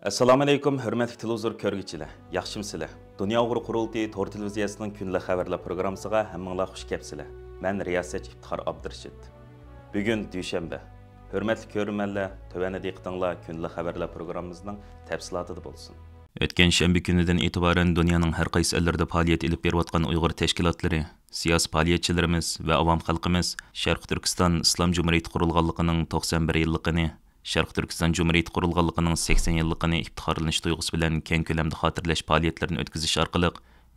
Assalomu alaykum, hurmatli televizor ko'rguvchilar. Yaxshimsizlar? Dunyo Uyg'ur qurultiyi Tor televiziyasining kunlik xabarlar programmasiga hammanglar xush kelibsizlar. Men riyosatchi Iftixor Abdurashid. Bugun dushanba. Hurmatli ko'rmanlar, tövəndə diqqətinizlər kunlik xabarlar programmamızning tafsilotida bo'lsin. O'tgan shanba kunidan e'tiboran dunyoning har qaysi ellarida faoliyat olib berayotgan Uyg'ur tashkilotlari, siyosiy faoliyatchilarimiz va avom xalqimiz Sharq Turkiston Islom Jumhuriyati qurilganligining 91 yilligini, Sharq Turkiston Cumhuriyeti qurilganligining 80 yilligini iftixorlanish tuyg'usi bilan keng ko'lamda xotirlash faoliyatlarini o'tkazish orqali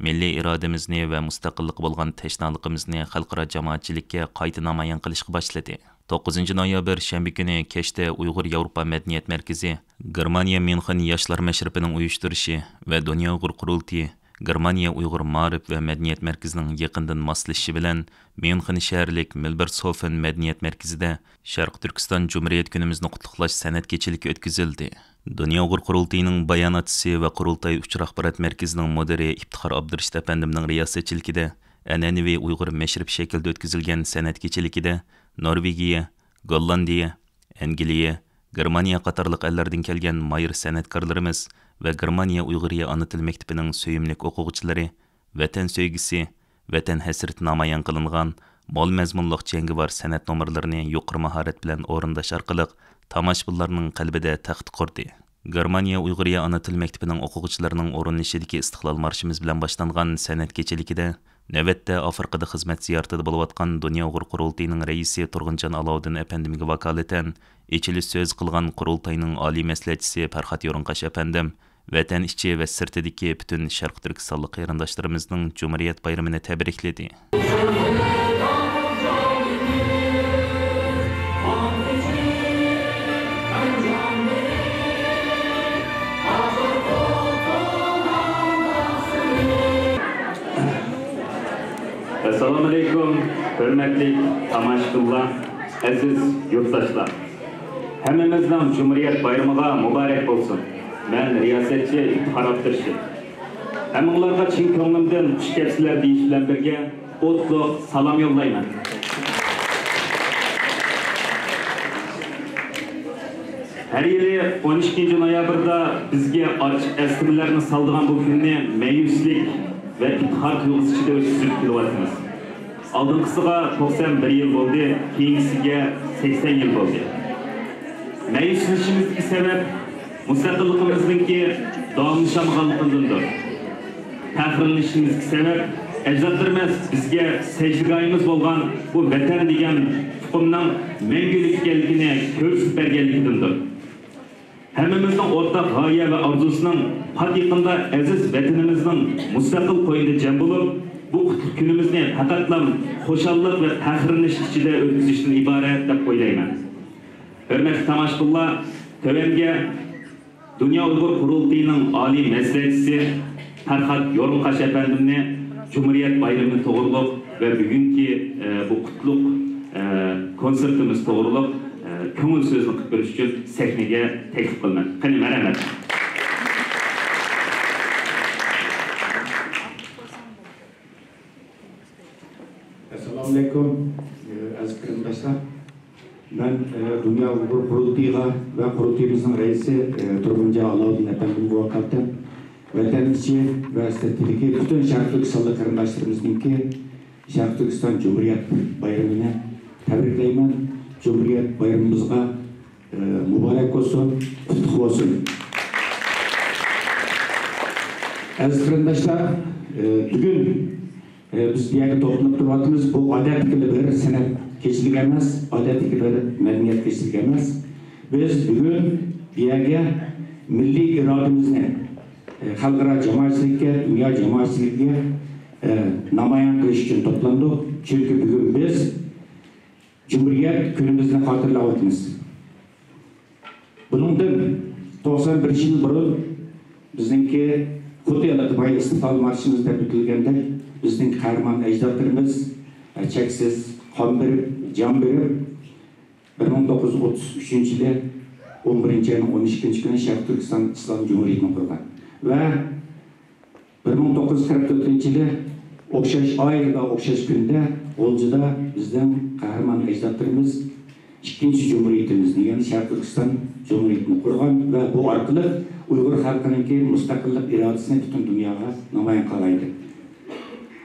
milliy irodamizni va mustaqillik bo'lgan tashnoliqimizni xalqaro jamoatchilikka qayta namoyon qilishga boshladi. 9 noyabr shanba kuni kechda Uyg'ur Yevropa madaniyat markazi, Germaniya München yoshlar mashribining uyushtirishi va Dunyo Uyg'ur qurultiyi Germaniya Uyg'ur ma'rif va madaniyat markazining yaqindan moslashishi bilan München shaharlik Milbertshofen madaniyat markazida Sharq Turkiston Cumhuriyet kunimizni qutlug'lash san'at kechiligi o'tkazildi. Dunyo Uyg'ur qurultiyining bayonotchisi va qurultay uchur axborot markazining mudiri Iftixor Abdurashid apandimning riyosatchiligida an'anaviy Uyg'ur mashrib shaklda o'tkazilgan san'at kechiligida Norvegiya, Gollandiya, Angliya, Germaniya qatorliq ellardan kelgan mayr san'atkorlarimiz va Germaniya Uyg'uriya ona til maktabining suyimlik o'quvchilari vatan sevgisi, vatan hasrati namoyon qilingan mol mazmunliq jangovar san'at nomerlarini yuqori mahorat bilan o'rindash orqali tomoshabinlarning qalbida taxt qurdi. Germaniya Uyg'uriya ona til maktabining o'quvchilarining o'rinlashidagi istiqlol marshimiz bilan boshlangan san'at kechiligida navbatda Afrikada xizmat ziyoratida bo'layotgan Dunyo Uyg'ur qurultiyining raisi Turg'unjon Alovuddin apandimga vakolatan ichilish so'z qilgan qurultayning oliy maslahatchisi Farhod Yo'rinqash apandim vatan ichi va sirtidagi butun Sharq Turkistonlik qarindoshlarimizning Jumhuriyat bayramini tabrikladi. Assalamu alaikum, hürmetli tomoshabinlar, aziz yurtdoshlar. Hammamizning Cumhuriyet bayramıga muborak bo'lsin. Men riyosatchi Iftixor Abdurashid. Hammanglarga chin ko'nglimdan xush kelibsizlar deyish bilan birga o'tliq salom yo'llayman. Her yili 12 noyabrda bizga ochiq estimlarni saldigan bu kunni ma'yuslik ve iftixor tuyg'usi ichida o'tkazib kelyapmiz. Oldinqisiga 91 yil bo'ldi, keyingisiga 80 yil bo'ldi. Ma'yuslanishimizga sabab mustaqilligimizningki davomlashamayotganidir. Faxrlanishimizga sabab ajdodlarimiz bizga sajdagoyimiz bo'lgan bu vatan degan tuxumning mangulik ekanligini ko'rsatib berganligidir. Hammamizning o'rtaq g'oya va orzusining haqiqatda aziz vatanimizning mustaqil qo'yinida jam bo'lib, bu kunimizni faqatlam xushallik va faxrlanish ichida o'tkazishdan iborat deb o'ylayman. Hurmatli tomoshabinlar, tövəndə Dunyo Uyg'ur qurultiyining oliy maslahatchisi Farhod Yo'rinqash apandimni Cumhuriyet bayramini to'g'rilab va bugungi bu qutlug' konsertimiz to'g'rilab ko'ngil so'zni qilib berish uchun sahnaga taklif qilaman. Qani marhamat. Assalomu alaykum aziz qarindoshlar. Men Dunyo Uyg'ur qurultiyiga va qurultiyimizning raisi Turg'unjon Alovuddin apandimga vakolatdan vatan ichi va sirtidagi butun Sharq Turkistonlik qarindoshlarimizning Sharq Turkiston Cumhuriyet bayramini tabriklayman. Cumhuriyet bayramımızga mübarek olsun, kutlu olsun. Aziz qarindoshlar, bugün biz bir yerga to'planib turibmiz. Bu odatdagi bir san'at kechilik emas, odatdagi bir madaniyat kechilik emas. Biz bugün bir yerga milliy irodamizni xalqaro jamoatchilikka, dunyo jamoatchiligiga namoyon qilish uchun to'plandik. Chunki bugün biz Cumhuriyet günümüzde hatırlayotimiz. Bunundan 91 yıl burun bizninki Kutuyalak Bay İstiqlal Marşımızda bitilgende bizning kahraman ecdadlarımız cheksiz qon berib, jon berib 1933 yili 11 ayning 12 kuni Sharq Turkiston Islom Jumhuriyetini qurgan va 1944 yili o'xshash oy va o'xshash kunda G'o'ljida bizning qahramon ecdodlarimiz ikkinchi Cumhuriyetimizni, yani Şarkı Türkistan Cumhuriyetini kurgan ve bu arkalı Uygur halkının müstakillik iradesini bütün dünyaya namayan kalaydı.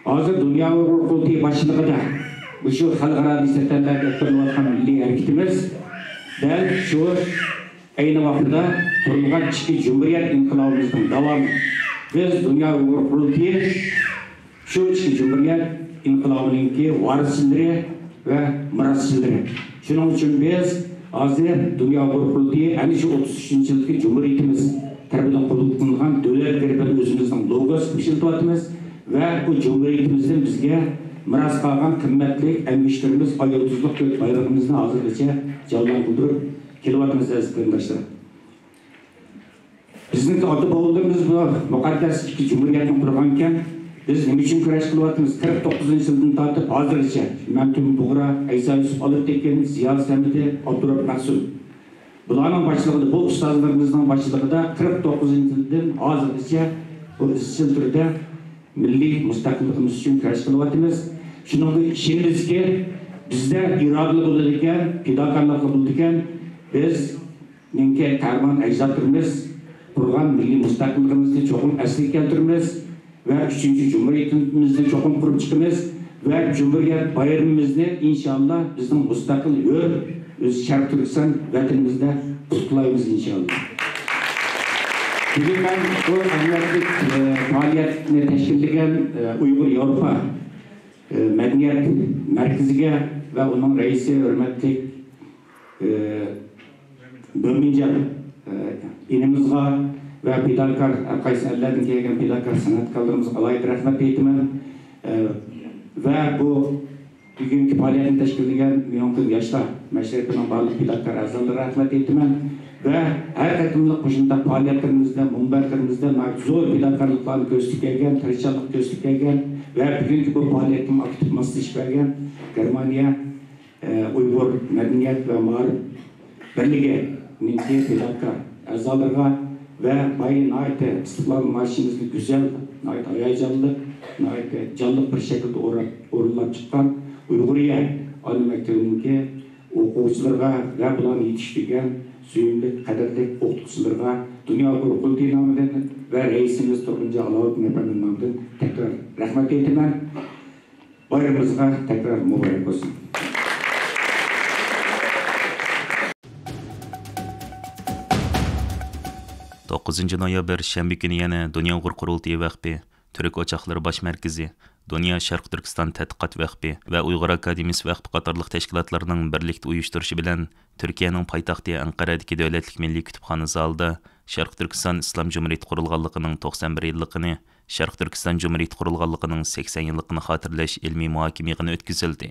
Hazır Dünya Uygur Kurultayı başlığında bu şu halkara disiplinlerde kurulatan milli hareketimiz del şu aynı vakitte kurulgan iki Cumhuriyet inkılabımızın devamı. Biz Dünya Uygur Kurultayı şu iki Cumhuriyet inkılabının varisleri ve mirasçıları. Şunun için biz hazır Dünya Uygur Kurultayı yani şu 33. yılki Cumhuriyetimiz tarafından kurulgan devletlerden özümüzden logosu işletyapmiz ve bu Cumhuriyetimizden bizge miras kalgan kıymetli emgişlerimiz ayotuzluk ve bayrağımızın hazırlıca canlandırıp kelyapmiz aziz qarindoshlar. Bizning ota bobolarimiz bu muqaddas ikki Cumhuriyetni qurgankan biz nima uchun kurash qilyapmiz? 49-yildan tortib hozirgacha Mamtun Bug'ra, Aysa Yusuf Olibtekin, Ziyo Samidi, Abdurrahim Maqsud. Bularning boshlig'ida, bu ustozlarimizning boshlig'ida 49-yildan hozirgacha bu izchil turda milliy mustaqilligimiz uchun kurash qilyapmiz. Shuningdek ishimizki bizda irodali bo'ladigan, fidokorlik bo'ladigan biz menga Tarman ajdodlarimiz kurgan milli mustaqilligimizni cho'qim asliga keltiramiz ve 3. Cumhuriyetimizni çoxum kurup çıkımız ve Cumhuriyet bayramımızı inşallah bizim müstakil öz Şarkı Türkistan vatanımızda kutlayımız inşallah. Bugün ben bu anlatık faaliyetini teşkil eden Uygur Avrupa Medeniyet Merkezi'ne ve onun reisi hürmetli Bömincan inimizga ve pidalkar qaysi ellerden kelgan pidalkar sanatkarlarımız alayda rahmet eytimen ve bu bugünkü faaliyetini teşkil eden milyonluk yaşta meşrepinin barlık pidalkar azalarına rahmet eytimen ve her katımlık başında faaliyetlerimizde, munberlerimizde zor pidalkarlıklarını göstergen, tırışçılık göstergen ve bugünkü bu faaliyetin aktif masliş vergen Germaniya Uygur Medeniyet ve Marif Birliği'nin pidalkar azalarına ve bayın ait İstiklal Marşımızı güzel, ait hayacanlı, ait canlı bir şekilde orulap çıkan Uyguriye Ali Mektebi'ndeki okuvchilarga ve bularni yetiştirgen suyumli, kaderli okutuvchilarga Dünya Uygur Kurultayı namıdan ve reisimiz Turguncu Alavuddin Efendi namıdan tekrar rahmet eytimen. Bayramımızga tekrar mübarek olsun. 9 noyabr shanba kuni yana Dünya Uygur Kurultayı Vakfı, Türk Oçaqları Baş Merkezi, Dünya Şarkı Türkistan Tədqiqat Vakfı ve Uygur Akademiyası Vakfı qatarlıq təşkilatlarının birlikdə uyuşturuşu bilan Türkiye'nin paytaxtı Ankara'daki Devletlik Milli Kütüphane zalida Şarkı Türkistan İslam Cumhuriyeti qurulğanlığının 91 yıllıqını, Şarkı Türkistan Cumhuriyeti qurulğanlığının 80 yıllıqını xatırlaş ilmi muhakeme yığını ötküzüldü.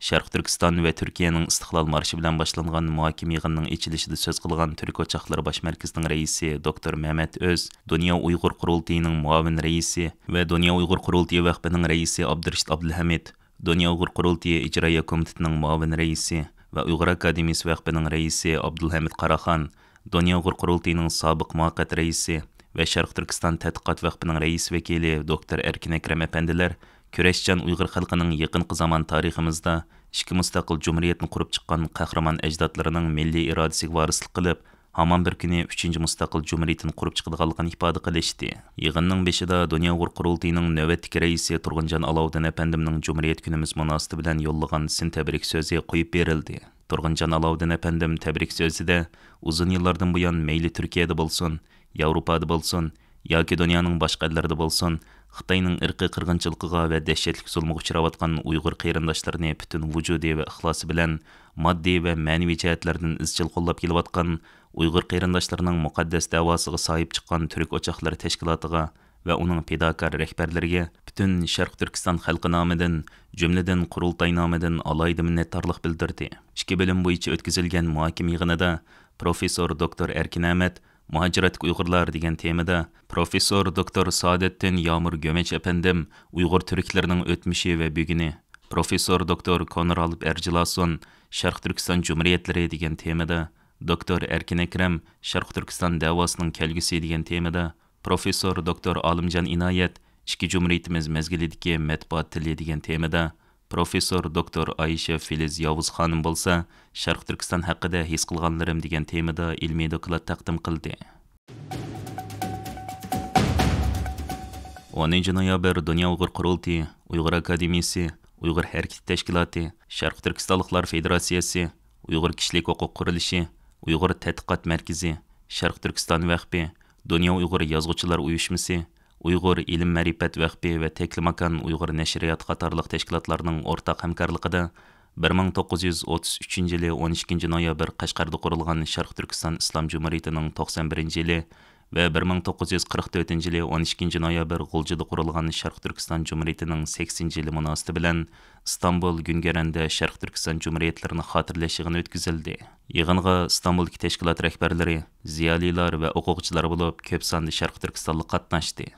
Şarkı Türkistan ve Türkiye'nin istiqlal marşı bilan başlanğan muhakeme yığınının içilişide söz qılğan Türk Oçaqları Baş Merkezi'nin reisi Dr. Mehmet Öz, Dünya Uygur Kurultayı'nın muavin reisi ve Dünya Uygur Kurultayı Vakfı'nın reisi Abdurrashid Abdulhamid, Dünya Uygur Kurultayı İcraiya Komiteti'nin muavin reisi ve Uygur Akademiyası Vakfı'nın reisi Abdulhamid Qaraxan, Dünya Uygur Kurultayı'nın sabık muvaqqat reisi ve Şarkı Türkistan Tədqiqat Vakfı'nın reis vekili Dr. Erkin Ekrem efendiler, Küreşcan Uygur xalqının yaqinqi zaman tariximizda ikki mustaqil cumhuriyetni qurib chiqqan qahramon ajdodlarining milliy irodasiga varislik qilib, hamon bir kuni 3. mustaqil cumhuriyetni qurib chiqadiganligini ifoda qilishdi. Yig'inning beshida Dünya Uygur Kurultayı'nın navbatdagi raisi Turgunjon Alavuddin efendimning Cumhuriyet günümüz münasibati bilan yo'llagan sin tabrik so'zi qo'yib berildi. Turgunjon Alavuddin efendim tabrik so'zida uzun yillardan buyon mayli Turkiyada bo'lsin, Yevropada bo'lsin yoki dunyoning boshqa ellarida bo'lsin, Xitoyning irqiy qirg'inchiligiga va dahshatli zulmga uchrayotgan Uyg'ur qarindoshlarini butun vujudi va ixlosi bilan moddiy va ma'naviy jihatlardan izchil qo'llab kelayotgan Uyg'ur qarindoshlarining muqaddas davosiga sahib chiqqan Türk Oçaqları Tashkilotiga va uning fidokor rahbarlariga butun Sharq Turkiston xalqi nomidan, jumladan qurultay nomidan alayda minnatdorlik bildirdi. Ikki bilim bo'yicha o'tkazilgan muhokama yig'inida Professor Dr. Erkin Ahmet Muhacirat Uyg'urlar degan temada Professor Dr. Saadettin Yağmur Gömeç efendim Uyg'ur Türklerining o'tmishi va buguni, Professor Dr. Konur Alip Erjilason Sharq Turkiston Cumhuriyetlari degan temada, Dr. Erkin Ekrem Sharq Turkiston davosining kelgusi degan temada, Professor Dr. Alimjon Inoyat ikki Cumhuriyetimiz mezgilidagi matbuot tili degan temada, Professor doktor Ayşe Filiz Yavuz xanım bolsa, Sharq Türkistan haqida his qilganlarim degan temada ilmiy doklad taqdim qildi. 10 noyabr Dünya Uyghur Qurultayı, Uyghur Akademiyasi, Uyghur Hareketi Teşkilatı, Sharq Türkistanlıklar Federatsiyasi, Uyghur Kişilik Hukuk Qurilishi, Uyghur Tədqiqat Mərkəzi, Sharq Türkistan Vaqfi, Dünya Uyghur Yazğıçılar Uyuşması, Uyghur İlim Mərifət Vaqfi və Teklimakan Uyghur Nəşriyyat qatarlıq təşkilatlarının ortaq həmkarlığında 1933 yılı 12 noyabr Qashqarda qurulğan Sharq Türkistan İslam Cumhuriyetining 91 yılı və 1944 yılı 12 noyabr G'uljida qurulğan Sharq Türkistan Cumhuriyetining 80 yılı münasibəti bilan İstanbul Güngərəndə Sharq Türkistan Cumhuriyetlərini xatırlash yig'ini o'tkazildi. Yig'inga İstanbuldagi tashkilot rahbarlari, ziyolilar va o'quvchilar bo'lib, ko'p sonli Sharq Turkistonlik qatnashdi.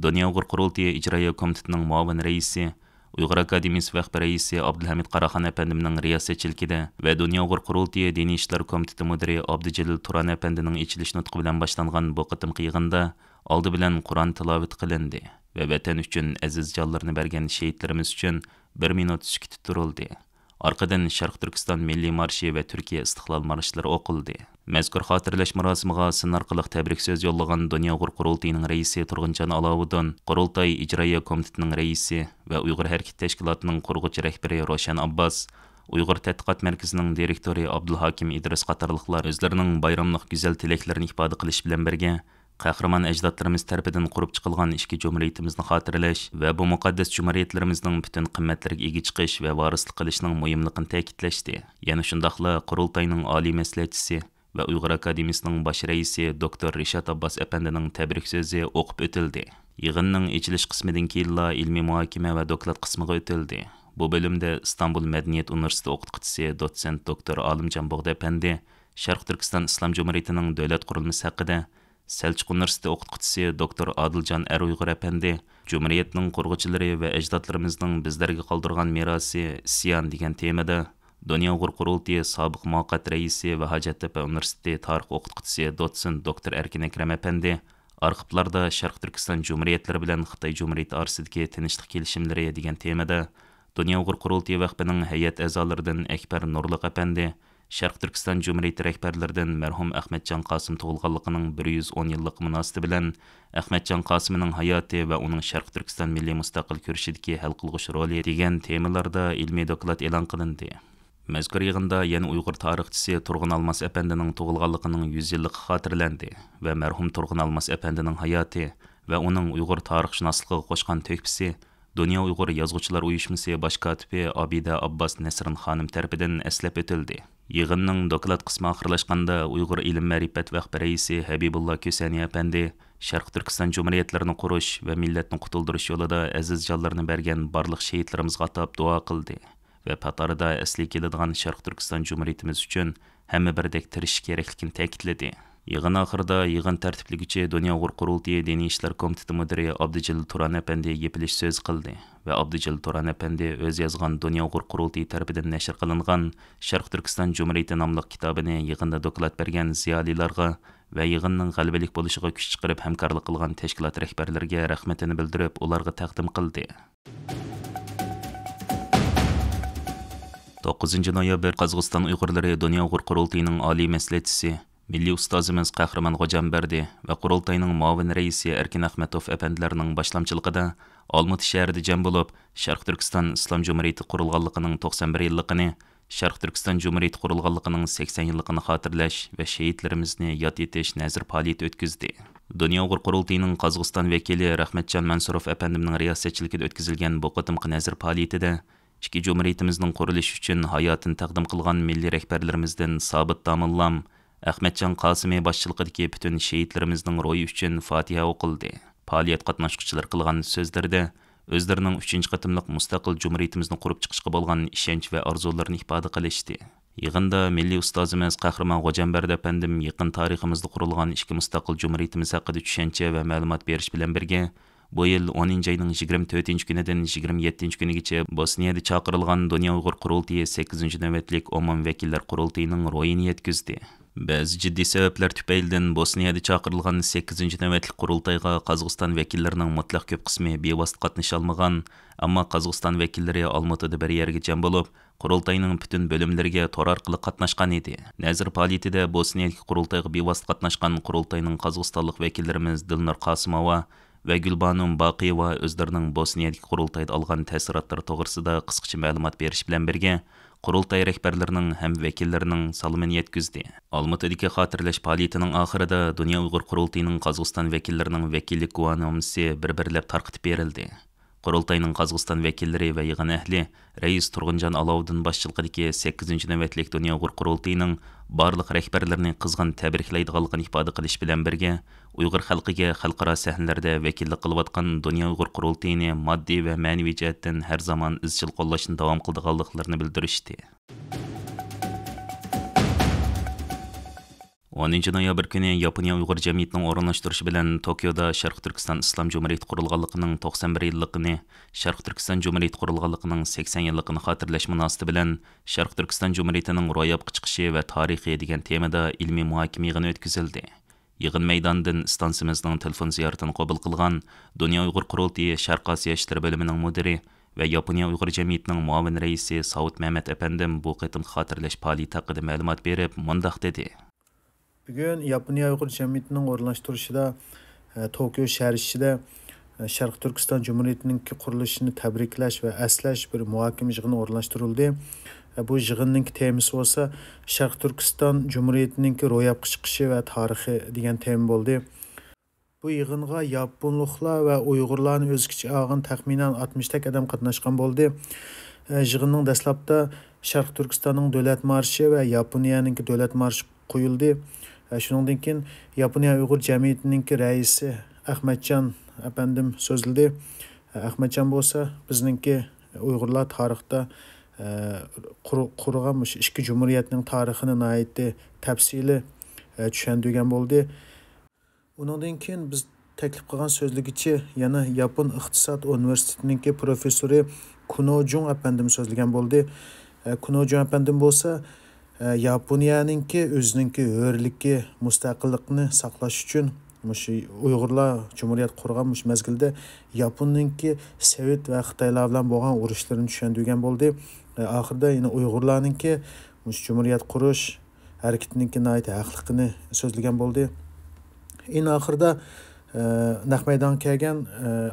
Dünya Uyghur Qurultayı İcraiya Komitetining muavin raisi, Uyghur Akademiyasi vaqti raisi Abdulhamid Qaraxon apandining riyosatchiligida va Dünya Uyghur Qurultayı Diniy ishlar komiteti mudiri Abdujalil Turan apandining ichilish nutqi bilan boshlangan bu qitimqi yig'inda oldi bilan Qur'on tilovat qilindi va vatan uchun aziz jonlarini bergan shahidlarimiz uchun 1 minut sukut turildi. Arqadan Sharq Turkiston milliy marshi va Turkiya istiqlol marshlari o'qildi. Mazkur xotirlash marosimiga sin orqali tabrik so'z yo'llagan Dünya Uyghur Qurultayining raisi Turg'unjon Alovuddin, Qurultay Ijroiya Komitetining raisi va Uyg'ur Harakati Tashkilotining qurg'uvchi rahbari Roshan Abbas, Uyg'ur Tədqiqat Mərkəzining direktori Abdulhakim Idris qatorliqlar o'zlarining bayramlik go'zal tilaklarini ifoda qilish bilan birga qahramon ajdodlarimiz tarafidan qurib chiqilgan ikki jumhuriyatimizni xotirlash va bu muqaddas jumhuriyatlarimizning butun qimmatlariga ega chiqish va varislik qilishning muhimligini ta'kidlashdi. Yana shundaqla Qurultayning oliy maslahatchisi va Uyg'ur Akademiyasining bosh raisi doktor Rishad Abbas apandining tabrik so'zi o'qib o'tildi. Yig'inning ichilish qismidan keyinla ilmiy muhokama va doklad qismiga o'tildi. Bu bölümde İstanbul Medeniyet Üniversitesi o'qituvchisi dotsent doktor Olimjon Bog'da apandi Sharq Turkiston Islom Jumhuriyetining davlat qurilmasi haqida, Selçuk Üniversitesi o'qituvchisi doktor Adiljon Uyg'ur apandi Jumhuriyetning qurg'uvchilari va ajdodlarimizning bizlarga qoldirgan merosi isyon degan temada Dünya Uyghur Qurultayı sobiq muvaqqat raisi va Hacettepe Üniversitesi tarix o'qituvchisi dotsent doktor Erkin Akram apandi arxivlarda Sharq Turkiston Jumhuriyetlari bilan Xitoy Jumhuriyeti orasidagi tinchlik kelishimlari degan temada Dünya Uyghur Qurultayı vaqfining hay'at a'zolaridan Akbar Nurliq apandi Sharq Turkiston Jumhuriyeti rahbarlaridan marhum Ahmadjon Qosim tug'ilganligining 110 yillik munosabati bilan Ahmadjon Qosimning hayoti va uning Sharq Turkiston milliy mustaqil kurashidagi hal qilg'uch roli degan temalarda ilmiy doklad e'lon qilindi. Mazkur yig'inda yana Uyg'ur tarixchisi Turg'un Almas apandining tug'ilganligining 100 yilligi xotirlandi va marhum Turg'un Almas apandining hayoti va uning Uyg'ur tarixshunosligiga qo'shgan to'hfasi Dünya Uyghur Yazğıçılar Uyuşması baş katibi Abida Abbas Nesrin xanım tarafidan eslab o'tildi. Yig'inning doklad qismi oxirlashganda Uyg'ur ilm ma'rifat vaqfi raisi Habibullah Kösani apandi Sharq Turkiston jumhuriyatlarini qurish va millatni qutuldirish yo'lida aziz jonlarini bergan barliq shahidlarimizga atab duo qildi va patarida asli keladigan Sharq Turkiston jumhuriyatimiz uchun hamma birdek tirish kerakligini ta'kidladi. Yig'in oxirida yig'in tartibligüchi Dünya Uyghur Qurultayı Diniy ishlar komiteti mudiri Abdujalil Turan apandi gapirish so'z qildi va Abdujalil Turan apandi o'z yozgan Dünya Uyghur Qurultayı tarafidan nashr qilingan Sharq Turkiston Jumhuriyeti nomli kitobini yig'inda doklad bergan ziyolilarga va yig'inning g'alabalik bo'lishiga kuch chiqarib hamkorlik qilgan tashkilot rahbarlariga rahmatini bildirib, ularga taqdim qildi. 9 noyabr Qozog'iston Uyg'urlari Dünya Uyghur Qurultayining oliy maslahatchisi Milliy ustozimiz Qahramon G'ojanberdi va Qurultayning muavin raisi Erkin Ahmetov apandilarning boshlamchiligida Olmati shahrida jam bo'lib, Sharq Turkiston Islom Jumhuriyeti qurilganligining 91 yilligini, Sharq Turkiston Jumhuriyeti qurilganligining 80 yilligini xotirlash va shahidlarimizni yod etish nazr faoliyati o'tkazdi. Dünya Uyghur Qurultayining Qozog'iston vakili Rahmatjon Mansurov apandimning riyosatchiligida o'tkazilgan bu qitimqi nazr faoliyatida ikki jumhuriyatimizning qurilishi uchun hayotini taqdim qilgan milliy rahbarlarimizdan Sobit Domillam, Ahmadjon Qosimi boshchiligidagi butun shahidlarimizning ro'yi uchun Fatiha o'qildi. Faoliyat qatnashchilar qilgan so'zlarida o'zlarining 3-qatimliq mustaqil jumhuriyatimizni qurib chiqishga bo'lgan ishonch va orzularini ifoda qilishdi. Yig'inda milliy ustozimiz Qahramon G'ojanberdi apandim yaqin tariximizda qurilgan ikki mustaqil jumhuriyatimiz haqida tushuncha va ma'lumot berish bilan birga bu yil 10-oyning 24-kunidan 27-kunigacha Bosniyada chaqirilgan Dünya Uyghur Qurultayı 8-navbatlik umum vakillar qurultayining ro'yini yetkazdi. Bəzi ciddi səbəblər tüpəyildən Bosniyada çağırılğan 8-ci növbətlik qurultayğa Qazaqstan vəkillərinin mutlaq köp qismi bevosita qatnaşa almagan, amma Qazaqstan vəkilləri Almatıda bir yerga cəm bo'lib, qurultayning bütün bölümleriga tor orqali qatnaşqan edi. Nazir faoliyatida Bosniyadagi qurultayga bevosita qatnaşqan qurultayning Qozog'istonlik vəkillərimiz Dilnur Qasimova va Gulbanum Baqiyeva o'zlarining Bosniyadagi qurultayda olgan ta'sirotlari to'g'risida qisqacha ma'lumot berish bilan birga qurultay rəhbərlərinin həm vəkillərinin salımını yetkizdi. Almatıdakı xatırlash faoliyatining oxirida Dünya Uyg'ur qurultayının Qozog'iston vəkillərinin vəkillik guvohnomasi bir-birlab tarqitib berildi. Qurultayning Qozog'iston vəkilləri və yığın əhli Reis Turg'unjon Alovdin boshchiligidagi 8-ci navbatlik Dünya Uyg'ur qurultayining barliq rəhbərlərini qizg'in tabriklaydiganligini ifoda qilish bilan birga Uyg'ur xalqiga xalqaro sahnalarda vəkillik qilayotgan Dünya Uyg'ur qurultayini moddiy va ma'naviy jihatdan har zaman izchil qo'llashni davom qildiganliklarini bildirishdi. 10 noyabr kuni Yaponiya Uyg'ur jamiyatining o'rinlashtirishi bilan Tokioda Sharq Turkiston Islom Jumhuriyati qurilganligining 91 yilligini, Sharq Turkiston Jumhuriyati qurilganligining 80 yilligini xotirlash munosabati bilan Sharq Turkiston Jumhuriyatining ro'yobga chiqishi va tarixi degan temada ilmiy muhokama yig'ini o'tkazildi. Yig'in maydonidan stansimizning telefon ziyoratini qabul qilgan Dünya Uyg'ur qurultayi Sharq Osiyo ishlari bo'limining mudiri va Yaponiya Uyg'ur jamiyatining muavin raisi Saud Mehmet Efendim bu qitim xotirlash faoliyati haqida ma'lumot berib, mundaq dedi. Bugün Yaponiya Uyg'ur jamiyatining o'rinlashtirishida Tokio shahri ichida Sharq Turkiston Jumhuriyatining qurilishini tabriklash va aslash bir muhokama yig'ini o'rinlashtirildi. Bu yig'inning temasi bo'lsa Sharq Turkiston Jumhuriyatining ro'yobga chiqishi va tarixi degan tema bo'ldi. Bu yig'inga yaponliklar va Uyg'urlarni o'z ichiga olgan taxminan 60 ta odam qatnashgan bo'ldi. Yig'inning dastlabda Sharq Turkistonning davlat marshi va Yaponiyaning davlat marshi qo'yildi. Shuningdek keyin Yaponiya Uyg'ur jamiyatining raisi Ahmadjon apandim so'zildi. Ahmadjon bo'lsa bizningki Uyg'urlar tarixda qurgan ikki jumhuriyatning tarixini nihoyatda tafsili tushuntirgan bo'ldi. Undan keyin biz taklif qilgan so'zligichi yana Yapon iqtisod universitetining professori Kunojung apandim so'zlagan bo'ldi. Kunojung apandim bo'lsa Yaponiyaninki o'zininki hurligi mustaqillikni saqlash uchun mush Uyg'urlar Jumhuriyat qurgan mush mezgilda Yaponninki Sovet va Xitoylar bilan bo'lgan urushlarni tushuntirgan bo'ldi. Oxirida yana Uyg'urlarninki mush Jumhuriyat qurish harakatininki nihoyat haqliqini so'zlagan bo'ldi. In oxirida naq maydonga kelgan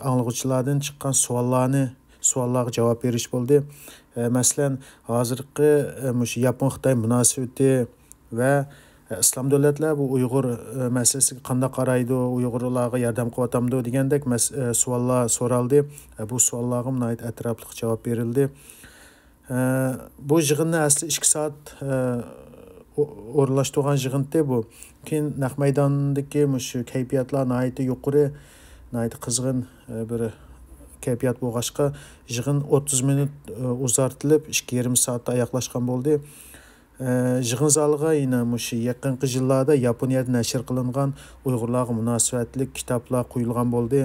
anglag'uvchilardan chiqqan savollarga javob berish bo'ldi. Masalan, hozirgi Yapon Xitoy munosabati va islom davlatlar bu Uyg'ur masalasiga qanday qaraydi, Uyg'urlarga yordam qilyapti degandek savollar so'raldi. Bu savollarga nihoyat atrofli javob berildi. Bu yig'inni asli 2 soat o'rinlashtirgan yig'indi bu. Keyin naq maydondagi shu kayfiyatlar nihoyat yuqori, nihoyat qizg'in bir kayfiyat bo'lg'achqa yig'in 30 minut uzartilib 2,5 soatda oyoqlashgan bo'ldi. Yig'in zaliga yana shu yaqinqi yillarda Yaponiyada nashr qilingan Uyg'urlarga munosabatli kitoblar qo'yilgan bo'ldi.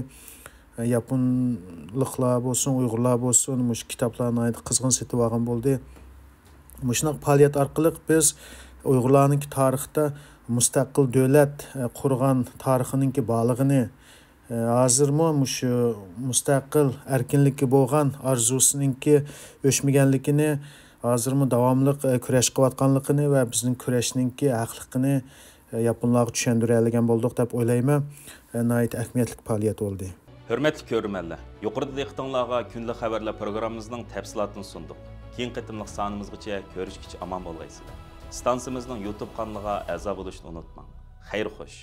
Yaponliklar bo'lsin, Uyg'urlar bo'lsin, shu kitoblarni qizg'in setib olgan bo'ldi. Shunday faoliyat orqali biz Uyg'urlarning tarixda mustaqil davlat qurgan tarixining borlig'ini hozirmi shu mustaqil erkinlikka bo'lgan orzusininki o'chmaganligini, hozirmi davomli kurash qilayotganligini va bizning kurashninki haqliqini yaponlarga tushundira olgan bo'ldik deb o'ylayman. Nihoyat ahamiyatli faoliyat bo'ldi. Hürmetli ko'rmanlar, yuqorida diqqatingizga kunlik xabarlar programmamizning tafsilotini sundik. Keyin qitimliq sonimizgacha ko'rishgacha omon bo'lgaysizlar. Stansimizning YouTube kanaliga a'zo bo'lishni unutmang. Xayr xo'sh.